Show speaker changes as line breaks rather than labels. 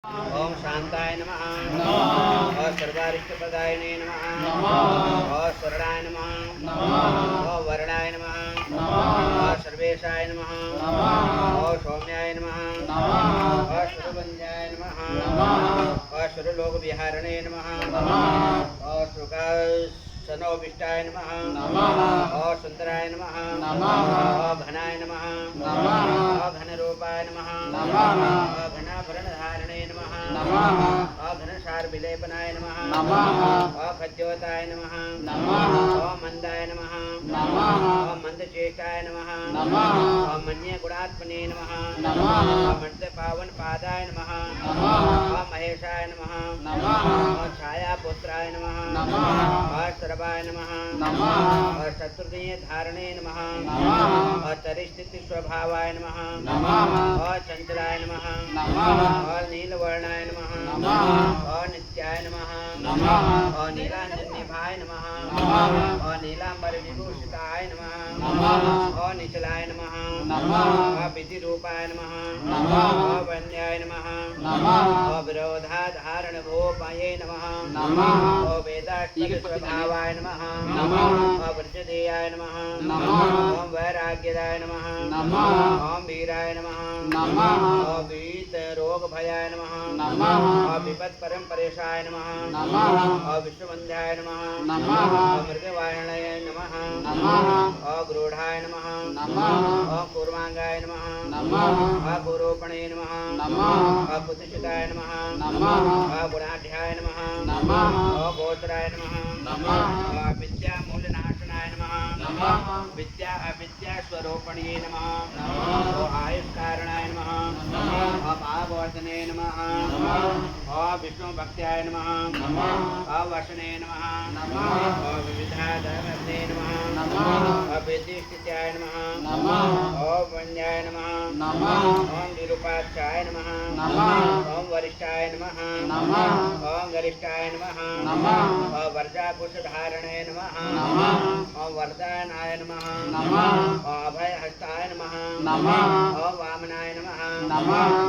ओम शांताय नमः और सर्वारिष्टप्रदायिने नमः और स्वरणाय नमः और वरणाय नमः और सर्वेशाय नमः और सौम्याय नमः और सुरवंद्याय नमः और सुरलोक विहारणे नमः और सुखासनोभिष्टाय नमः और सुंदराय नमः और घनाय नमः और घनरूपाय नमः और घनाभरणधारणे नमः और घनसार विलेपनाय नमः और खद्योताय नमः और मंदाय नमः और मंदचेष्टाय नमः और मन्य गुणात्मने नमः और मंद पावन पादाय नमः और महेशाय नमः और छाया पुत्राय नमः और सर्वाय नमः और शत्रुघ्न धारणे नमः और चरिस्थिति स्वभावाय नमः और चंचलाय नमः और नीलवर्णाय नमः और नित्याय नमः और नीलांजनिभाय नमः और नीलांबर विभूषिताय नमः और निचलाय नमः और विधि रूपाय नमः और वन्याय नमः और विरोधा धारण भूपाये नमः और वेदाष्टक स्वभावाय नमः और वृषदेयाय नमः ओम वैराग्यदाय नमः ओम वीराय नमः और वीत रोग भयाय नमः और विपत् परम परेशाय नमः और विश्ववंध्याय नमः और मृगवायणाय नमः और गरूढ़ाय नमः और कूर्मांगाय नमः और गुरोपणे नमः और कुतुषिताय नमः और गुणाढ्याय नमः और गोचराय नमः और विद्या मूलनाशनाय नमः विद्या अविद्या स्वरूपणे नमः और आयुष कारणाय नमः और भाववर्धने नमः और विष्णु भक्त्याय नमः और वसने नमः और विविधाधर्मने नमः और वेदिष्टित्याय नमः और वन्याय नमः ओम निरुपाक्षाय नमः ओम वरिष्ठाय नमः ओम गरिष्ठाय नमः और वर्जाकुशधारणे नमः और वरदानाय नमः और अभयहस्ताय नमः और वामनाय नमः